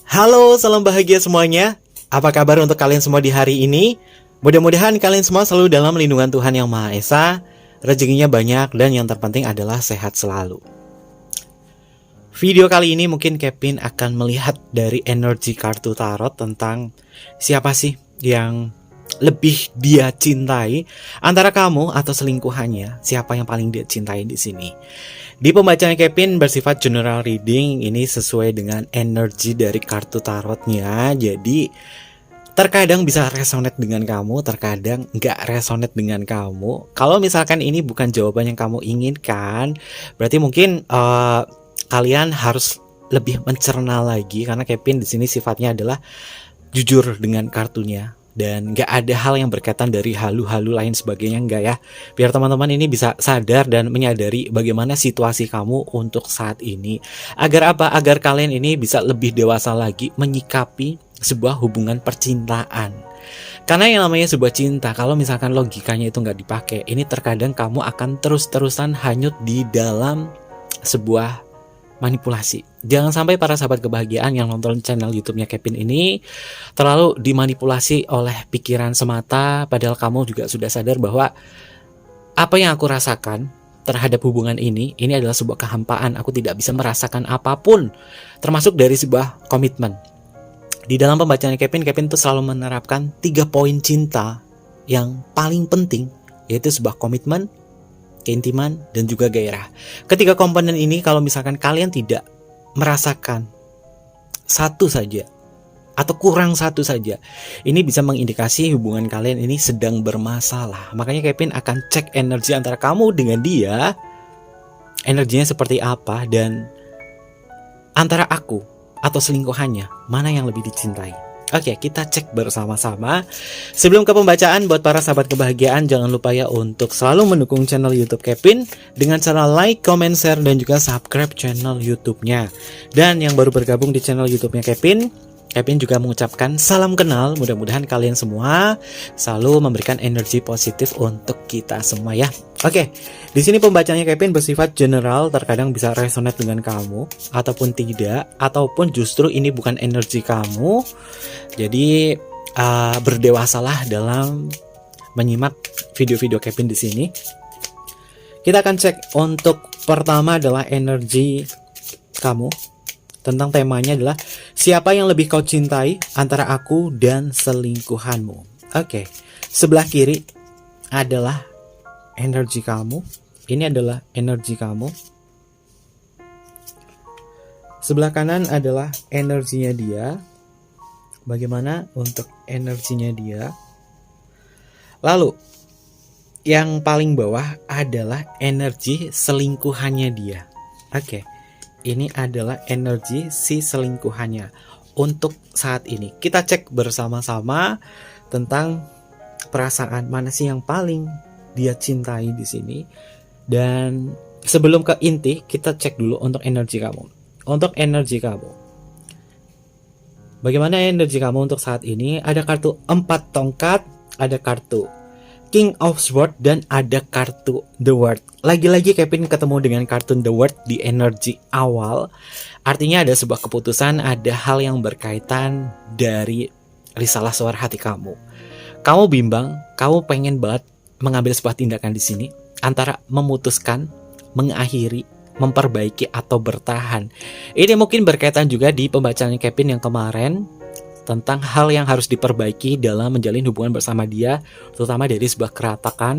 Halo, salam bahagia semuanya. Apa kabar untuk kalian semua di hari ini? Mudah-mudahan kalian semua selalu dalam lindungan Tuhan Yang Maha Esa, rezekinya banyak, dan yang terpenting adalah sehat selalu. Video kali ini mungkin Kevin akan melihat dari energi kartu tarot tentang siapa sih yang lebih dia cintai antara kamu atau selingkuhannya. Siapa yang paling dia cintai di sini? Di pembacaan Kevin bersifat general reading, ini sesuai dengan energi dari kartu tarotnya. Jadi terkadang bisa resonate dengan kamu, terkadang nggak resonate dengan kamu. Kalau misalkan ini bukan jawaban yang kamu inginkan, berarti mungkin kalian harus lebih mencerna lagi, karena Kevin di sini sifatnya adalah jujur dengan kartunya dan nggak ada hal yang berkaitan dari halu-halu lain sebagainya, enggak ya. Biar teman-teman ini bisa sadar dan menyadari bagaimana situasi kamu untuk saat ini. Agar apa? Agar kalian ini bisa lebih dewasa lagi menyikapi sebuah hubungan percintaan. Karena yang namanya sebuah cinta, kalau misalkan logikanya itu nggak dipakai, ini terkadang kamu akan terus-terusan hanyut di dalam sebuah manipulasi. Jangan sampai para sahabat kebahagiaan yang nonton channel YouTube-nya Kevin ini terlalu dimanipulasi oleh pikiran semata, padahal kamu juga sudah sadar bahwa apa yang aku rasakan terhadap hubungan ini adalah sebuah kehampaan. Aku tidak bisa merasakan apapun, termasuk dari sebuah komitmen. Di dalam pembacaan Kevin tuh selalu menerapkan 3 poin cinta yang paling penting, yaitu sebuah komitmen, keintiman, dan juga gairah. Ketiga komponen ini kalau misalkan kalian tidak merasakan satu saja atau kurang satu saja, ini bisa mengindikasi hubungan kalian ini sedang bermasalah. Makanya Kevin akan cek energi antara kamu dengan dia, energinya seperti apa, dan antara aku atau selingkuhannya mana yang lebih dicintai. Oke, kita cek bersama-sama. Sebelum ke pembacaan, buat para sahabat kebahagiaan, jangan lupa ya untuk selalu mendukung channel YouTube Kevin dengan cara like, comment, share, dan juga subscribe channel YouTube-nya. Dan yang baru bergabung di channel YouTube-nya Kevin juga mengucapkan salam kenal. Mudah-mudahan kalian semua selalu memberikan energi positif untuk kita semua ya. Oke, di sini pembacanya Kevin bersifat general, terkadang bisa resonate dengan kamu ataupun tidak, ataupun justru ini bukan energi kamu. Jadi berdewasalah dalam menyimak video-video Kevin di sini. Kita akan cek untuk pertama adalah energi kamu. Tentang temanya adalah siapa yang lebih kau cintai antara aku dan selingkuhanmu. Oke, sebelah kiri adalah energi kamu. Ini adalah energi kamu. Sebelah kanan adalah energinya dia. Bagaimana untuk energinya dia? Lalu yang paling bawah adalah energi selingkuhannya dia. Oke. Ini adalah energi si selingkuhannya untuk saat ini. Kita cek bersama-sama tentang perasaan mana sih yang paling dia cintai di sini. Dan sebelum ke inti, kita cek dulu untuk energi kamu. Untuk energi kamu, bagaimana energi kamu untuk saat ini? Ada kartu 4 tongkat, ada kartu King of Swords, dan ada kartu The World. Lagi-lagi Kevin ketemu dengan kartu The World di energi awal. Artinya ada sebuah keputusan, ada hal yang berkaitan dari risalah suara hati kamu. Kamu bimbang, kamu pengen banget mengambil sebuah tindakan di sini antara memutuskan, mengakhiri, memperbaiki, atau bertahan. Ini mungkin berkaitan juga di pembacaan Kevin yang kemarin tentang hal yang harus diperbaiki dalam menjalin hubungan bersama dia, terutama dari sebuah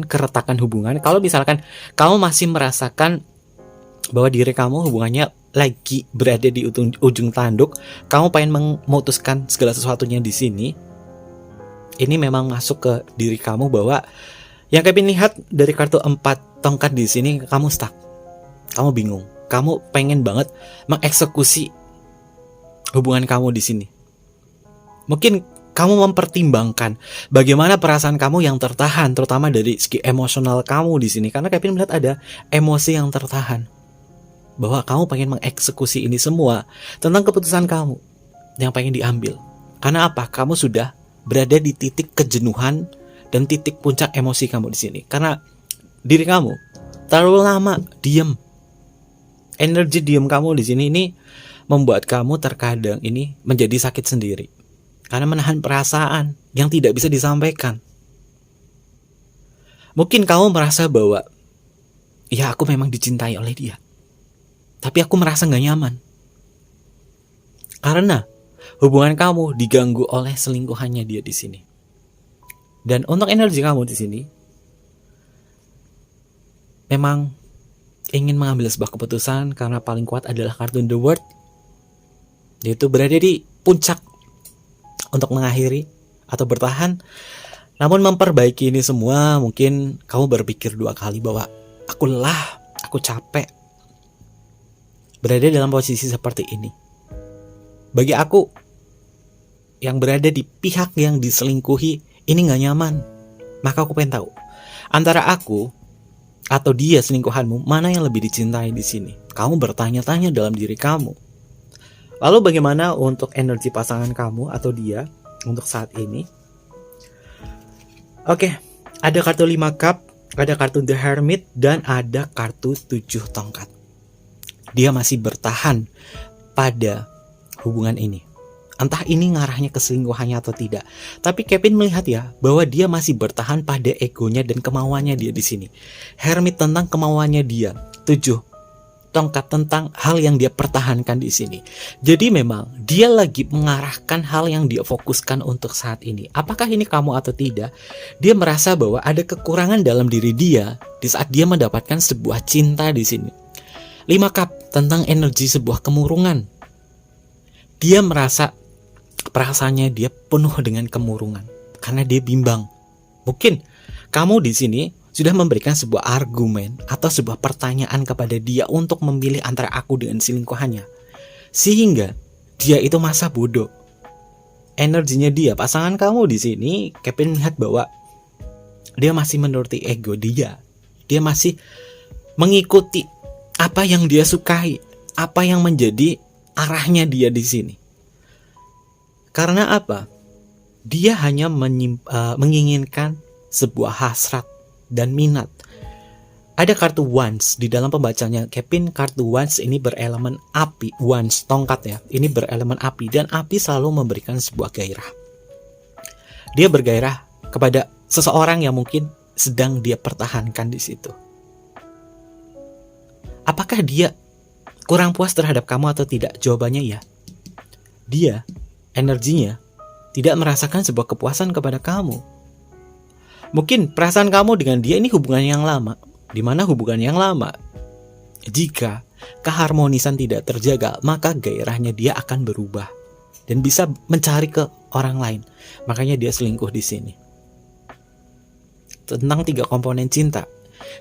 keretakan hubungan. Kalau misalkan kamu masih merasakan bahwa diri kamu hubungannya lagi berada di ujung tanduk, kamu pengen memutuskan segala sesuatunya di sini, ini memang masuk ke diri kamu bahwa yang Kevin lihat dari kartu 4 tongkat di sini, kamu stuck, kamu bingung, kamu pengen banget mengeksekusi hubungan kamu di sini. Mungkin kamu mempertimbangkan bagaimana perasaan kamu yang tertahan, terutama dari segi emosional kamu di sini. Karena Kevin melihat ada emosi yang tertahan, bahwa kamu pengen mengeksekusi ini semua tentang keputusan kamu yang pengen diambil. Karena apa? Kamu sudah berada di titik kejenuhan dan titik puncak emosi kamu di sini. Karena diri kamu terlalu lama diem. Energi diem kamu di sini ini membuat kamu terkadang ini menjadi sakit sendiri. Karena menahan perasaan yang tidak bisa disampaikan. Mungkin kamu merasa bahwa, ya aku memang dicintai oleh dia. Tapi aku merasa gak nyaman. Karena hubungan kamu diganggu oleh selingkuhannya dia di sini. Dan untuk energi kamu di sini, memang ingin mengambil sebuah keputusan karena paling kuat adalah kartu The World. Yaitu berada di puncak untuk mengakhiri atau bertahan. Namun memperbaiki ini semua, mungkin kamu berpikir 2 kali bahwa aku lelah, aku capek berada dalam posisi seperti ini. Bagi aku yang berada di pihak yang diselingkuhi ini gak nyaman. Maka aku pengen tahu, antara aku atau dia selingkuhanmu, mana yang lebih dicintai di sini? Kamu bertanya-tanya dalam diri kamu. Lalu bagaimana untuk energi pasangan kamu atau dia untuk saat ini? Oke, ada kartu 5 cup, ada kartu The Hermit, dan ada kartu 7 tongkat. Dia masih bertahan pada hubungan ini. Entah ini ngarahnya ke selingkuhannya atau tidak. Tapi Kevin melihat ya, bahwa dia masih bertahan pada egonya dan kemauannya dia di sini. Hermit tentang kemauannya dia. 7 tongkat tentang hal yang dia pertahankan di sini. Jadi memang dia lagi mengarahkan hal yang dia fokuskan untuk saat ini. Apakah ini kamu atau tidak? Dia merasa bahwa ada kekurangan dalam diri dia di saat dia mendapatkan sebuah cinta di sini. 5 cup tentang energi sebuah kemurungan. Dia merasa perasaannya dia penuh dengan kemurungan karena dia bimbang. Mungkin kamu di sini sudah memberikan sebuah argumen atau sebuah pertanyaan kepada dia untuk memilih antara aku dengan selingkuhannya. Sehingga dia itu masa bodoh. Energinya dia, pasangan kamu di sini, Kevin melihat bahwa dia masih menuruti ego dia. Dia masih mengikuti apa yang dia sukai, apa yang menjadi arahnya dia di sini. Karena apa? Dia hanya menginginkan sebuah hasrat dan minat. Ada kartu Wands di dalam pembacanya Kevin. Kartu Wands ini berelemen api. Wands, tongkat ya, ini berelemen api. Dan api selalu memberikan sebuah gairah. Dia bergairah kepada seseorang yang mungkin sedang dia pertahankan di situ. Apakah dia kurang puas terhadap kamu atau tidak? Jawabannya ya. Dia, energinya, tidak merasakan sebuah kepuasan kepada kamu. Mungkin perasaan kamu dengan dia ini hubungan yang lama. Di mana hubungan yang lama, jika keharmonisan tidak terjaga, maka gairahnya dia akan berubah dan bisa mencari ke orang lain. Makanya dia selingkuh di sini. Tentang 3 komponen cinta.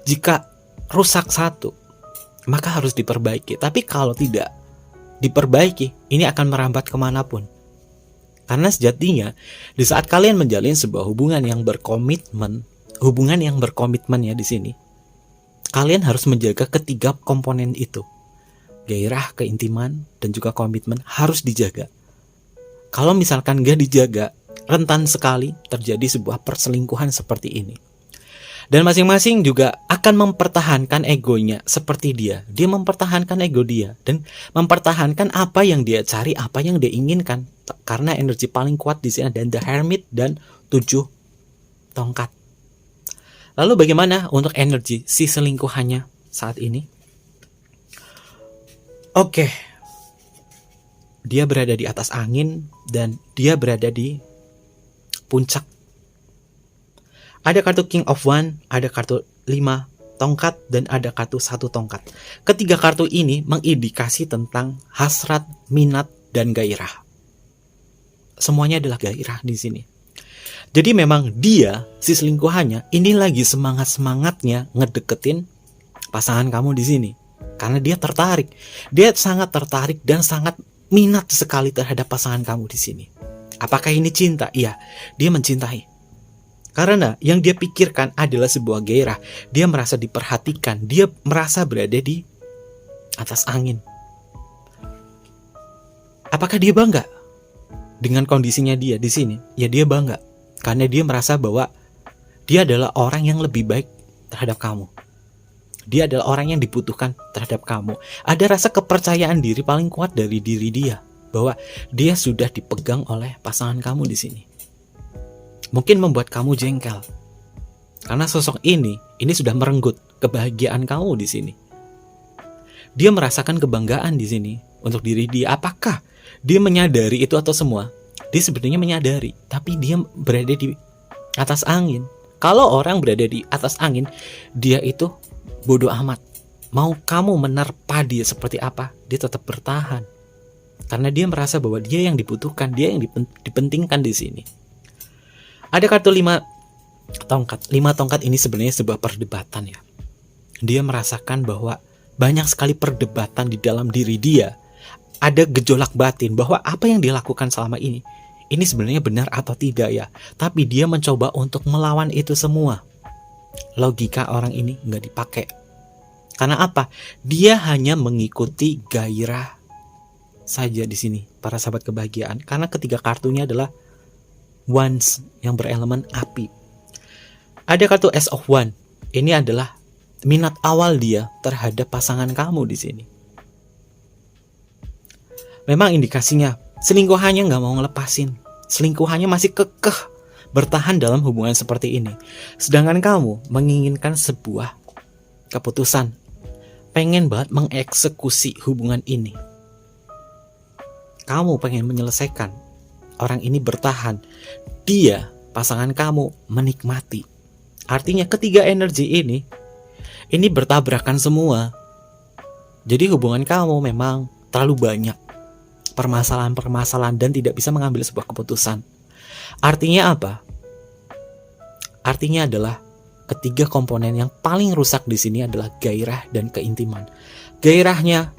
Jika rusak satu, maka harus diperbaiki. Tapi kalau tidak diperbaiki, ini akan merambat kemanapun. Karena sejatinya di saat kalian menjalin sebuah hubungan yang berkomitmen ya di sini, kalian harus menjaga ketiga komponen itu. Gairah, keintiman, dan juga komitmen harus dijaga. Kalau misalkan gak dijaga, rentan sekali terjadi sebuah perselingkuhan seperti ini. Dan masing-masing juga akan mempertahankan egonya seperti dia. Dia mempertahankan ego dia dan mempertahankan apa yang dia cari, apa yang dia inginkan. Karena energi paling kuat di sini ada The Hermit dan 7 tongkat. Lalu bagaimana untuk energi si selingkuhannya saat ini? Oke. Dia berada di atas angin dan dia berada di puncak. Ada kartu King of Wands, ada kartu 5 tongkat, dan ada kartu 1 tongkat. Ketiga kartu ini mengindikasi tentang hasrat, minat, dan gairah. Semuanya adalah gairah di sini. Jadi memang dia, si selingkuhannya, ini lagi semangat-semangatnya ngedeketin pasangan kamu di sini. Karena dia tertarik. Dia sangat tertarik dan sangat minat sekali terhadap pasangan kamu di sini. Apakah ini cinta? Iya, dia mencintai. Karena yang dia pikirkan adalah sebuah gairah. Dia merasa diperhatikan. Dia merasa berada di atas angin. Apakah dia bangga dengan kondisinya dia di sini? Ya, dia bangga. Karena dia merasa bahwa dia adalah orang yang lebih baik terhadap kamu. Dia adalah orang yang dibutuhkan terhadap kamu. Ada rasa kepercayaan diri paling kuat dari diri dia, bahwa dia sudah dipegang oleh pasangan kamu di sini. Mungkin membuat kamu jengkel, karena sosok ini sudah merenggut kebahagiaan kamu di sini. Dia merasakan kebanggaan di sini untuk diri dia. Apakah dia menyadari itu atau semua? Dia sebenarnya menyadari, tapi dia berada di atas angin. Kalau orang berada di atas angin, dia itu bodoh amat. Mau kamu menerpa dia seperti apa, dia tetap bertahan. Karena dia merasa bahwa dia yang dibutuhkan, dia yang dipentingkan di sini. Ada kartu 5 tongkat. 5 tongkat ini sebenarnya sebuah perdebatan ya. Dia merasakan bahwa banyak sekali perdebatan di dalam diri dia. Ada gejolak batin bahwa apa yang dia lakukan selama ini sebenarnya benar atau tidak ya. Tapi dia mencoba untuk melawan itu semua. Logika orang ini nggak dipakai. Karena apa? Dia hanya mengikuti gairah saja di sini, para sahabat kebahagiaan. Karena ketiga kartunya adalah Wands yang berelemen api. Ada kartu Ace of Wands. Ini adalah minat awal dia terhadap pasangan kamu di sini. Memang indikasinya selingkuhannya nggak mau ngelepasin. Selingkuhannya masih kekeh bertahan dalam hubungan seperti ini. Sedangkan kamu menginginkan sebuah keputusan. Pengen banget mengeksekusi hubungan ini. Kamu pengen menyelesaikan. Orang ini bertahan. Dia, pasangan kamu, menikmati. Artinya ketiga energi ini bertabrakan semua. Jadi hubungan kamu memang terlalu banyak permasalahan-permasalahan dan tidak bisa mengambil sebuah keputusan. Artinya apa? Artinya adalah ketiga komponen yang paling rusak di sini adalah gairah dan keintiman. Gairahnya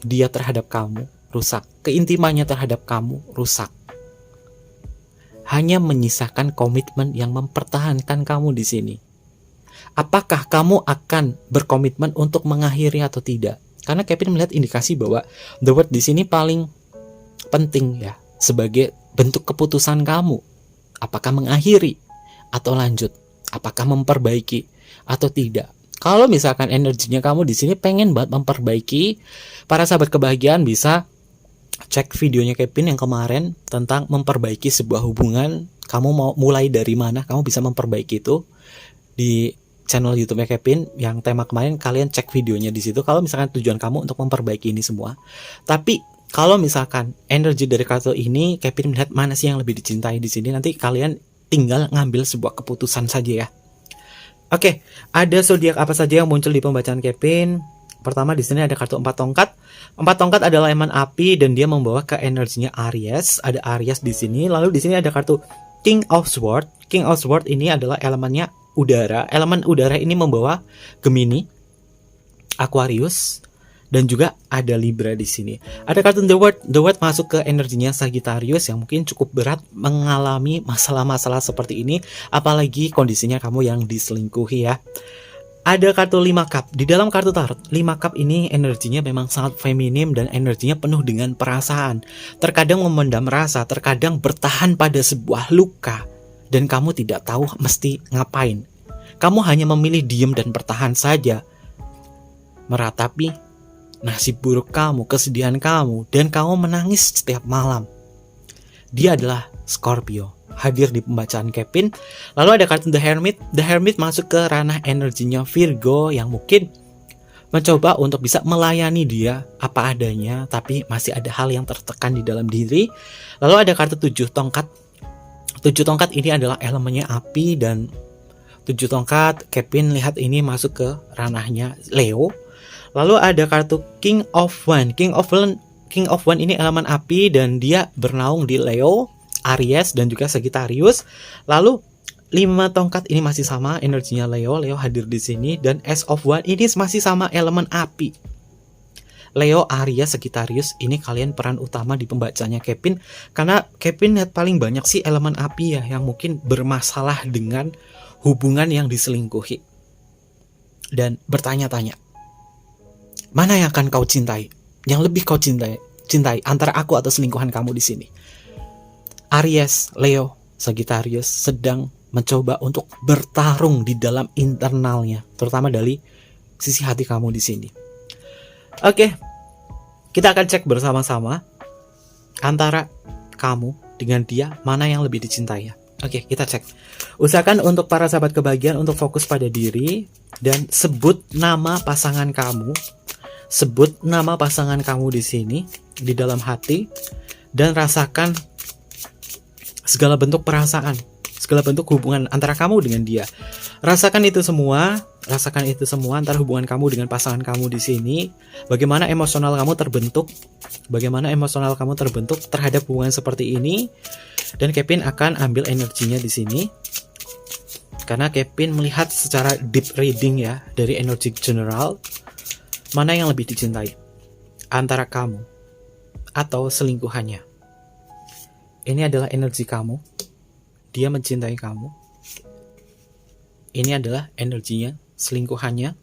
dia terhadap kamu rusak, keintimannya terhadap kamu rusak. Hanya menyisakan komitmen yang mempertahankan kamu di sini. Apakah kamu akan berkomitmen untuk mengakhiri atau tidak? Karena Kevin melihat indikasi bahwa The World di sini paling penting ya, sebagai bentuk keputusan kamu. Apakah mengakhiri atau lanjut? Apakah memperbaiki atau tidak? Kalau misalkan energinya kamu di sini pengen banget memperbaiki, para sahabat kebahagiaan bisa cek videonya Kevin yang kemarin tentang memperbaiki sebuah hubungan. Kamu mau mulai dari mana? Kamu bisa memperbaiki itu di channel YouTube-nya Kevin yang tema kemarin. Kalian cek videonya di situ. Kalau misalkan tujuan kamu untuk memperbaiki ini semua. Tapi kalau misalkan energi dari kartu ini, Kevin melihat mana sih yang lebih dicintai di sini. Nanti kalian tinggal ngambil sebuah keputusan saja ya. Oke, ada zodiak apa saja yang muncul di pembacaan Kevin? Pertama di sini ada kartu 4 tongkat. 4 tongkat adalah elemen api dan dia membawa ke energinya Aries. Ada Aries di sini. Lalu di sini ada kartu King of Swords. King of Swords ini adalah elemennya udara. Elemen udara ini membawa Gemini, Aquarius, dan juga ada Libra di sini. Ada kartu The World. The World masuk ke energinya Sagittarius yang mungkin cukup berat mengalami masalah-masalah seperti ini, apalagi kondisinya kamu yang diselingkuhi ya. Ada kartu 5 cup. Di dalam kartu tarot, 5 cup ini energinya memang sangat feminim dan energinya penuh dengan perasaan. Terkadang memendam rasa, terkadang bertahan pada sebuah luka dan kamu tidak tahu mesti ngapain. Kamu hanya memilih diam dan bertahan saja, meratapi nasib buruk kamu, kesedihan kamu, dan kamu menangis setiap malam. Dia adalah Scorpio, hadir di pembacaan Kevin. Lalu ada kartu The Hermit. The Hermit masuk ke ranah energinya Virgo yang mungkin mencoba untuk bisa melayani dia apa adanya, tapi masih ada hal yang tertekan di dalam diri. Lalu ada kartu 7 tongkat. 7 tongkat ini adalah elemennya api dan 7 tongkat Kevin lihat ini masuk ke ranahnya Leo. Lalu ada kartu King of Wands. King of Wands ini elemen api dan dia bernaung di Leo, Aries dan juga Sagittarius. Lalu 5 tongkat ini masih sama energinya Leo. Leo hadir di sini dan Ace of Wands ini masih sama elemen api. Leo, Aries, Sagittarius ini kalian peran utama di pembacanya Kevin, karena Kevin lihat paling banyak sih elemen api ya yang mungkin bermasalah dengan hubungan yang diselingkuhi dan bertanya-tanya, mana yang akan kau cintai? Yang lebih kau cintai antara aku atau selingkuhan kamu di sini. Aries, Leo, Sagittarius sedang mencoba untuk bertarung di dalam internalnya, terutama dari sisi hati kamu di sini. Oke, kita akan cek bersama-sama antara kamu dengan dia, mana yang lebih dicintai ya. Oke, kita cek. Usahakan untuk para sahabat kebahagiaan untuk fokus pada diri dan sebut nama pasangan kamu. Sebut nama pasangan kamu di sini, di dalam hati, dan rasakan segala bentuk perasaan, segala bentuk hubungan antara kamu dengan dia. Rasakan itu semua antara hubungan kamu dengan pasangan kamu di sini. Bagaimana emosional kamu terbentuk? Bagaimana emosional kamu terbentuk terhadap hubungan seperti ini? Dan Kevin akan ambil energinya di sini. Karena Kevin melihat secara deep reading ya dari energi general, mana yang lebih dicintai antara kamu atau selingkuhannya. Ini adalah energi kamu. Dia mencintai kamu. Ini adalah energinya, selingkuhannya.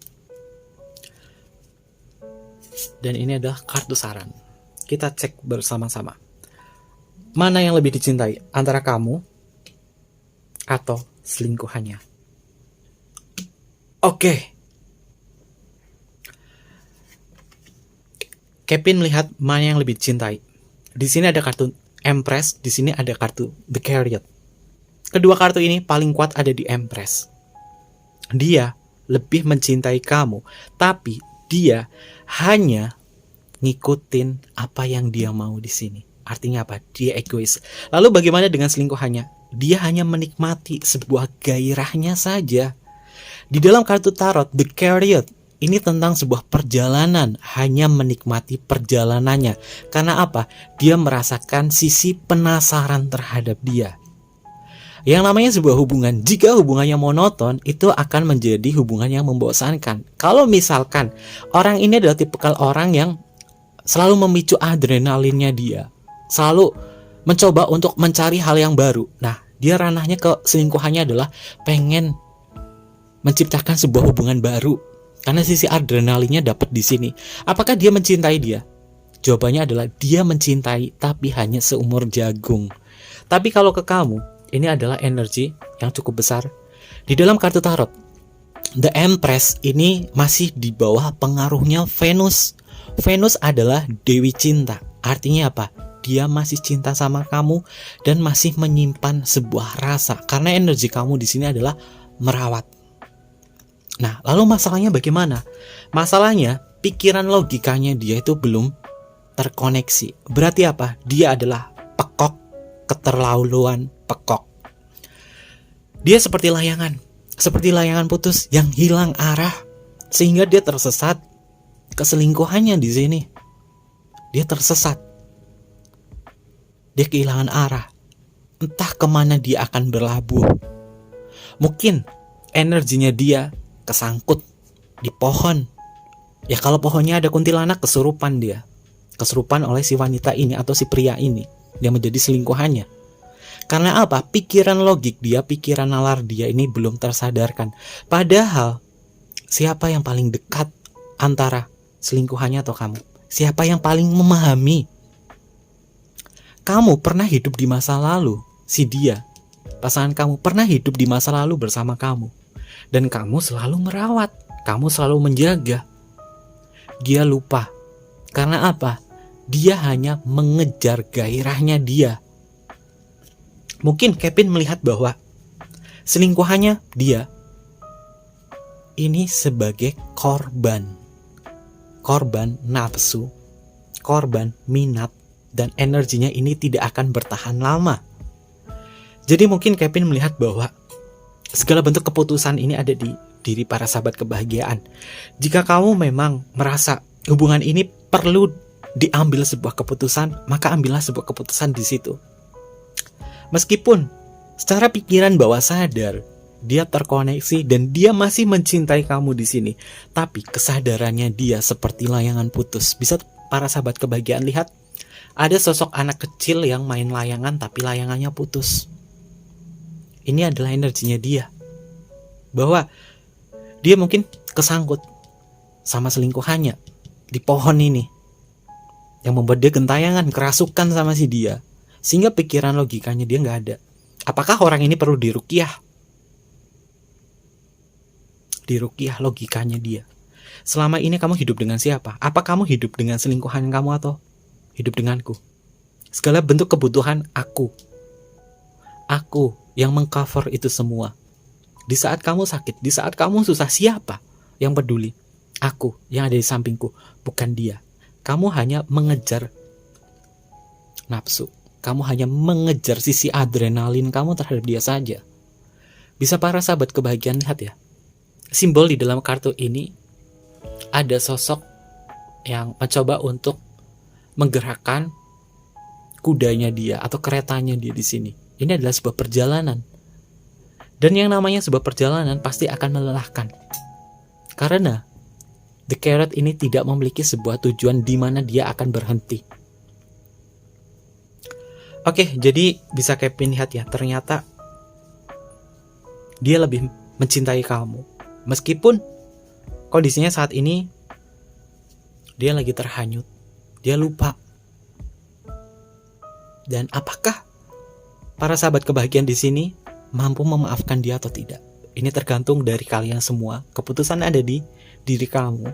Dan ini adalah kartu saran. Kita cek bersama-sama. Mana yang lebih dicintai antara kamu atau selingkuhannya? Oke. Kevin melihat mana yang lebih dicintai. Di sini ada kartu Empress, di sini ada kartu The Chariot. Kedua kartu ini paling kuat ada di Empress. Dia lebih mencintai kamu, tapi dia hanya ngikutin apa yang dia mau di sini. Artinya apa? Dia egois. Lalu bagaimana dengan selingkuhannya? Dia hanya menikmati sebuah gairahnya saja. Di dalam kartu tarot The Chariot, ini tentang sebuah perjalanan, hanya menikmati perjalanannya. Karena apa? Dia merasakan sisi penasaran terhadap dia. Yang namanya sebuah hubungan, jika hubungannya monoton, itu akan menjadi hubungan yang membosankan. Kalau misalkan orang ini adalah tipikal orang yang selalu memicu adrenalinnya dia, selalu mencoba untuk mencari hal yang baru. Nah, dia ranahnya ke selingkuhannya adalah pengen menciptakan sebuah hubungan baru. Karena sisi adrenalinnya dapat di sini. Apakah dia mencintai dia? Jawabannya adalah dia mencintai, tapi hanya seumur jagung. Tapi kalau ke kamu, ini adalah energi yang cukup besar. Di dalam kartu tarot, The Empress ini masih di bawah pengaruhnya Venus. Venus adalah Dewi Cinta. Artinya apa? Dia masih cinta sama kamu dan masih menyimpan sebuah rasa. Karena energi kamu di sini adalah merawat. Nah, lalu masalahnya bagaimana? Masalahnya, pikiran logikanya dia itu belum terkoneksi. Berarti apa? Dia adalah pekok, keterlaluan pekok. Dia seperti layangan putus yang hilang arah, sehingga dia tersesat. Keselingkuhannya di sini, dia tersesat. Dia kehilangan arah. Entah kemana dia akan berlabuh. Mungkin energinya dia kesangkut di pohon. Ya kalau pohonnya ada kuntilanak, kesurupan dia. Kesurupan oleh si wanita ini atau si pria ini yang menjadi selingkuhannya. Karena apa? Pikiran logik dia, pikiran nalar dia ini belum tersadarkan. Padahal siapa yang paling dekat antara selingkuhannya atau kamu? Siapa yang paling memahami? Kamu pernah hidup di masa lalu, si dia, pasangan kamu pernah hidup di masa lalu bersama kamu. Dan kamu selalu merawat, kamu selalu menjaga. Dia lupa. Karena apa? Dia hanya mengejar gairahnya dia. Mungkin Kevin melihat bahwa selingkuhannya dia ini sebagai korban. Korban nafsu, korban minat, dan energinya ini tidak akan bertahan lama. Jadi mungkin Kevin melihat bahwa segala bentuk keputusan ini ada di diri para sahabat kebahagiaan. Jika kamu memang merasa hubungan ini perlu diambil sebuah keputusan, maka ambillah sebuah keputusan di situ. Meskipun secara pikiran bawah sadar dia terkoneksi dan dia masih mencintai kamu di sini, tapi kesadarannya dia seperti layangan putus. Bisa para sahabat kebahagiaan lihat, ada sosok anak kecil yang main layangan tapi layangannya putus. Ini adalah energinya dia, bahwa dia mungkin kesangkut sama selingkuhannya di pohon ini, yang membuat dia gentayangan, kerasukan sama si dia, sehingga pikiran logikanya dia nggak ada. Apakah orang ini perlu diruqyah? Diruqyah logikanya dia. selama ini kamu hidup dengan siapa? Apa kamu hidup dengan selingkuhan kamu atau hidup denganku? Segala bentuk kebutuhan aku yang mengcover itu semua. Di saat kamu sakit, di saat kamu susah, siapa yang peduli? Aku yang ada di sampingku, bukan dia. Kamu hanya mengejar nafsu, kamu hanya mengejar sisi adrenalin kamu terhadap dia saja. Bisa para sahabat kebahagiaan lihat ya, simbol di dalam kartu ini ada sosok yang mencoba untuk menggerakkan kudanya dia atau keretanya dia di sini. Ini adalah sebuah perjalanan. Dan yang namanya sebuah perjalanan pasti akan melelahkan. Karena The Carrot ini tidak memiliki sebuah tujuan di mana dia akan berhenti. Oke, jadi bisa Kevin lihat ya, ternyata dia lebih mencintai kamu. Meskipun kondisinya saat ini dia lagi terhanyut, dia lupa. Dan apakah para sahabat kebahagiaan di sini mampu memaafkan dia atau tidak? Ini tergantung dari kalian semua. Keputusan ada di diri kamu.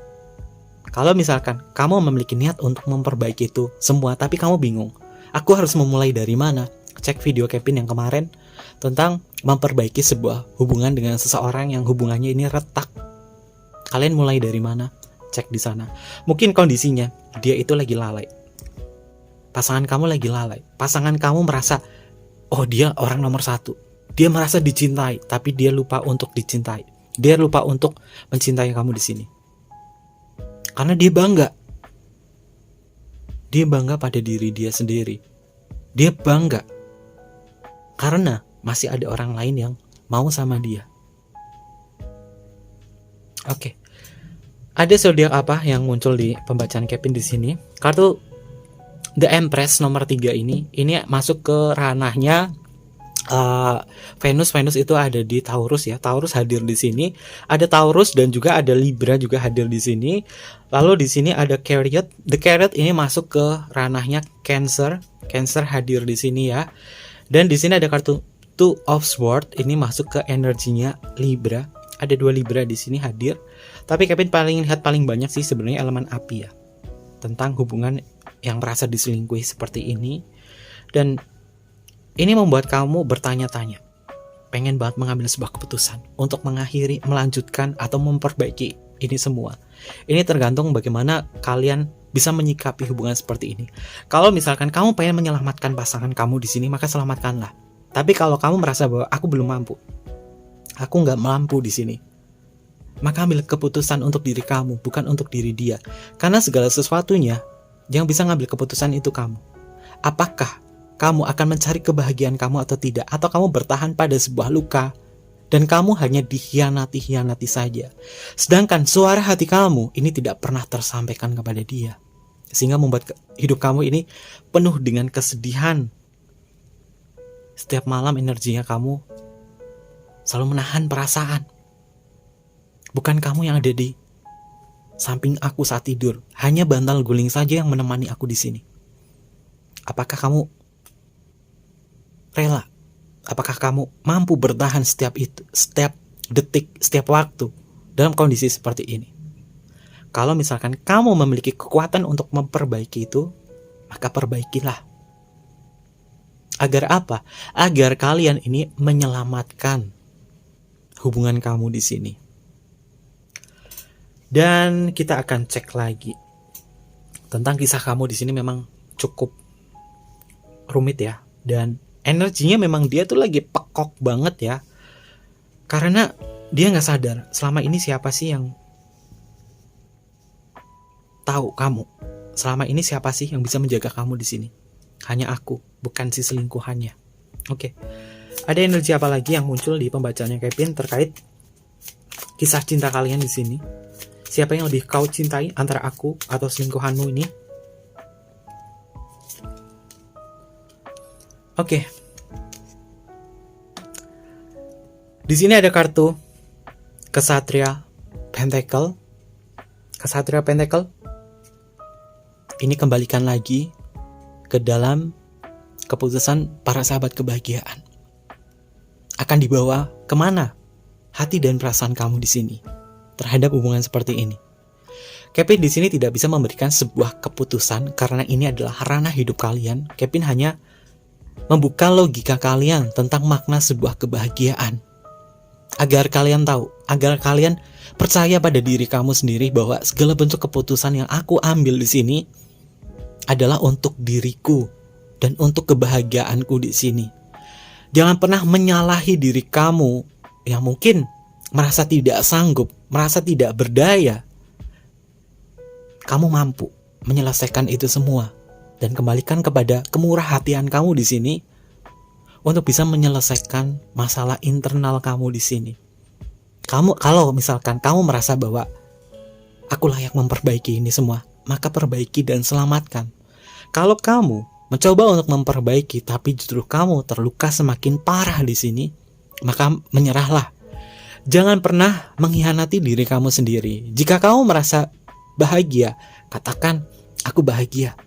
Kalau misalkan kamu memiliki niat untuk memperbaiki itu semua, tapi kamu bingung, aku harus memulai dari mana? Cek video Kevin yang kemarin tentang memperbaiki sebuah hubungan dengan seseorang yang hubungannya ini retak. Kalian mulai dari mana? Cek di sana. Mungkin kondisinya dia itu lagi lalai. Pasangan kamu lagi lalai. Pasangan kamu merasa, oh dia orang nomor satu. Dia merasa dicintai, tapi dia lupa untuk dicintai. Dia lupa untuk mencintai kamu di sini. Karena dia bangga. Dia bangga pada diri dia sendiri. Dia bangga karena masih ada orang lain yang mau sama dia. Oke. Ada zodiak apa yang muncul di pembacaan Kevin di sini? Kartu The Empress nomor 3 ini masuk ke ranahnya Venus itu ada di Taurus ya. Taurus hadir di sini. Ada Taurus dan juga ada Libra juga hadir di sini. Lalu di sini ada Chariot. The Chariot ini masuk ke ranahnya Cancer. Cancer hadir di sini ya. Dan di sini ada kartu Two of Swords, ini masuk ke energinya Libra. Ada 2 Libra di sini hadir. Tapi Kevin paling banyak sih sebenarnya elemen api ya. Tentang hubungan yang merasa diselingkuhi seperti ini. Dan ini membuat kamu bertanya-tanya, pengen banget mengambil sebuah keputusan untuk mengakhiri, melanjutkan, atau memperbaiki ini semua. Ini tergantung bagaimana kalian bisa menyikapi hubungan seperti ini. Kalau misalkan kamu pengen menyelamatkan pasangan kamu di sini, maka selamatkanlah. Tapi kalau kamu merasa bahwa aku belum mampu, aku nggak mampu di sini, maka ambil keputusan untuk diri kamu, bukan untuk diri dia. Karena segala sesuatunya yang bisa ngambil keputusan itu kamu. Apakah kamu akan mencari kebahagiaan kamu atau tidak? Atau kamu bertahan pada sebuah luka dan kamu hanya dikhianati saja. Sedangkan suara hati kamu ini tidak pernah tersampaikan kepada dia. Sehingga membuat hidup kamu ini penuh dengan kesedihan. Setiap malam energinya kamu selalu menahan perasaan. Bukan kamu yang ada di samping aku saat tidur. Hanya bantal guling saja yang menemani aku di sini. Apakah kamu rela? Apakah kamu mampu bertahan setiap detik, setiap waktu dalam kondisi seperti ini? Kalau misalkan kamu memiliki kekuatan untuk memperbaiki itu, maka perbaikilah. Agar apa? Agar kalian ini menyelamatkan hubungan kamu di sini. Dan kita akan cek lagi tentang kisah kamu di sini. Memang cukup rumit ya, dan energinya memang dia tuh lagi pekok banget ya, karena dia nggak sadar selama ini siapa sih yang tahu kamu. Selama ini siapa sih yang bisa menjaga kamu di sini? Hanya aku, bukan si selingkuhannya. Oke. Ada energi apa lagi yang muncul di pembacaannya Kevin terkait kisah cinta kalian di sini? Siapa yang lebih kau cintai antara aku atau selingkuhanmu ini? Oke. Di sini ada kartu Kesatria Pentacle. Kesatria Pentacle ini kembalikan lagi ke dalam keputusan para sahabat kebahagiaan. Akan dibawa kemana hati dan perasaan kamu di sini terhadap hubungan seperti ini? Kevin di sini tidak bisa memberikan sebuah keputusan karena ini adalah ranah hidup kalian. Kevin hanya membuka logika kalian tentang makna sebuah kebahagiaan. Agar kalian tahu, agar kalian percaya pada diri kamu sendiri bahwa segala bentuk keputusan yang aku ambil di sini adalah untuk diriku dan untuk kebahagiaanku di sini. Jangan pernah menyalahi diri kamu yang mungkin merasa tidak sanggup, merasa tidak berdaya. Kamu mampu menyelesaikan itu semua dan kembalikan kepada kemurah hatian kamu di sini untuk bisa menyelesaikan masalah internal kamu di sini. Kalau misalkan kamu merasa bahwa aku layak memperbaiki ini semua, maka perbaiki dan selamatkan. Kalau kamu mencoba untuk memperbaiki tapi justru kamu terluka semakin parah di sini, maka menyerahlah. Jangan pernah mengkhianati diri kamu sendiri. Jika kamu merasa bahagia, katakan aku bahagia.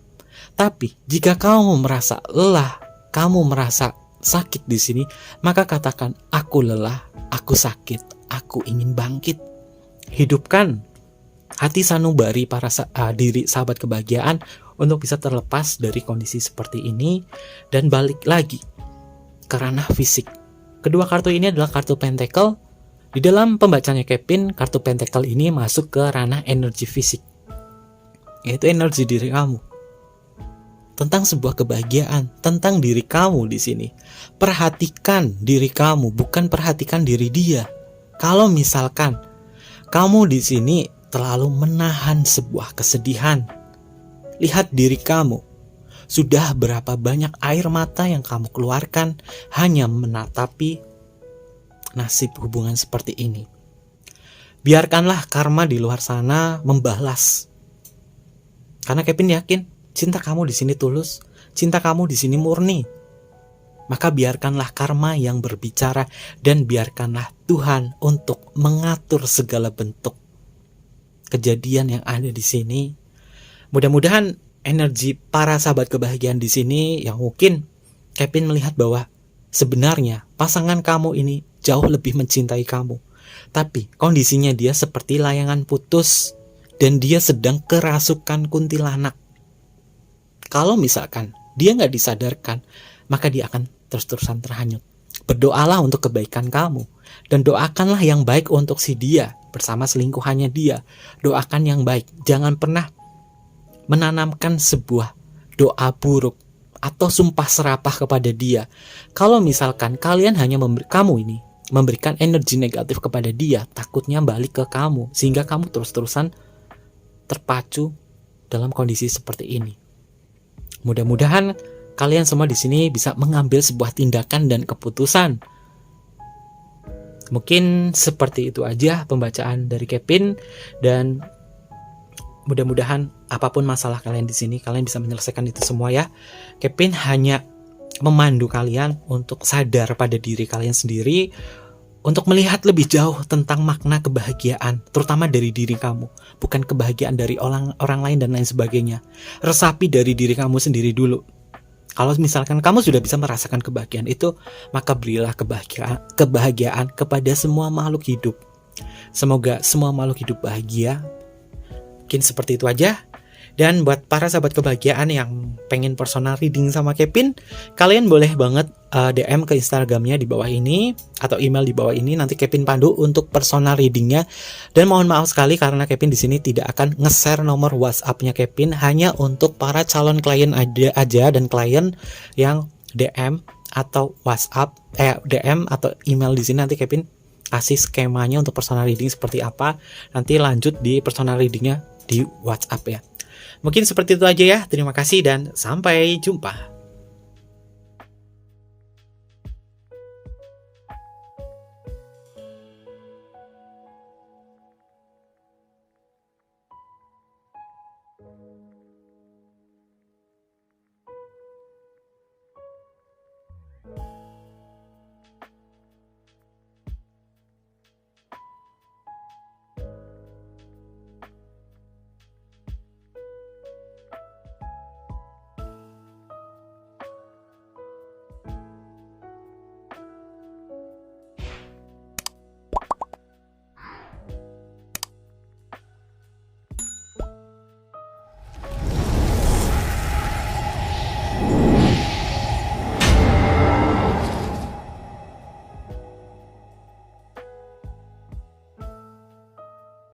Tapi jika kamu merasa lelah, kamu merasa sakit di sini, maka katakan aku lelah, aku sakit, aku ingin bangkit. Hidupkan hati sanubari para diri sahabat kebahagiaan untuk bisa terlepas dari kondisi seperti ini dan balik lagi ke ranah fisik. Kedua kartu ini adalah kartu Pentacle. Di dalam pembacanya Kevin, kartu Pentacle ini masuk ke ranah energi fisik, yaitu energi diri kamu. Tentang sebuah kebahagiaan, tentang diri kamu di sini. Perhatikan diri kamu, bukan perhatikan diri dia. Kalau misalkan kamu di sini terlalu menahan sebuah kesedihan, lihat diri kamu. Sudah berapa banyak air mata yang kamu keluarkan hanya menatapi nasib hubungan seperti ini. Biarkanlah karma di luar sana membalas. Karena Kevin yakin cinta kamu di sini tulus, cinta kamu di sini murni. Maka biarkanlah karma yang berbicara dan biarkanlah Tuhan untuk mengatur segala bentuk kejadian yang ada di sini. Mudah-mudahan energi para sahabat kebahagiaan di sini yang mungkin Kevin melihat bahwa sebenarnya pasangan kamu ini jauh lebih mencintai kamu. Tapi kondisinya dia seperti layangan putus dan dia sedang kerasukan kuntilanak. Kalau misalkan dia nggak disadarkan, maka dia akan terus-terusan terhanyut. Berdoalah untuk kebaikan kamu dan doakanlah yang baik untuk si dia bersama selingkuhannya dia. Doakan yang baik. Jangan pernah menanamkan sebuah doa buruk atau sumpah serapah kepada dia. Kalau misalkan kalian hanya memberikan energi negatif kepada dia, takutnya balik ke kamu sehingga kamu terus-terusan terpacu dalam kondisi seperti ini. Mudah-mudahan kalian semua di sini bisa mengambil sebuah tindakan dan keputusan. Mungkin seperti itu aja pembacaan dari Kevin, dan mudah-mudahan apapun masalah kalian di sini, kalian bisa menyelesaikan itu semua ya. Kevin hanya memandu kalian untuk sadar pada diri kalian sendiri, untuk melihat lebih jauh tentang makna kebahagiaan, terutama dari diri kamu, bukan kebahagiaan dari orang lain dan lain sebagainya. Resapi dari diri kamu sendiri dulu. Kalau misalkan kamu sudah bisa merasakan kebahagiaan itu, maka berilah kebahagiaan kepada semua makhluk hidup. Semoga semua makhluk hidup bahagia. Mungkin seperti itu aja. Dan buat para sahabat kebahagiaan yang pengen personal reading sama Kevin, kalian boleh banget DM ke Instagramnya di bawah ini atau email di bawah ini. Nanti Kevin pandu untuk personal readingnya. Dan mohon maaf sekali karena Kevin di sini tidak akan nge-share nomor WhatsApp-nya Kevin, hanya untuk para calon klien aja dan klien yang DM atau WhatsApp, DM atau email di sini. Nanti Kevin kasih skemanya untuk personal reading seperti apa. Nanti lanjut di personal readingnya di WhatsApp ya. Mungkin seperti itu aja ya. Terima kasih dan sampai jumpa.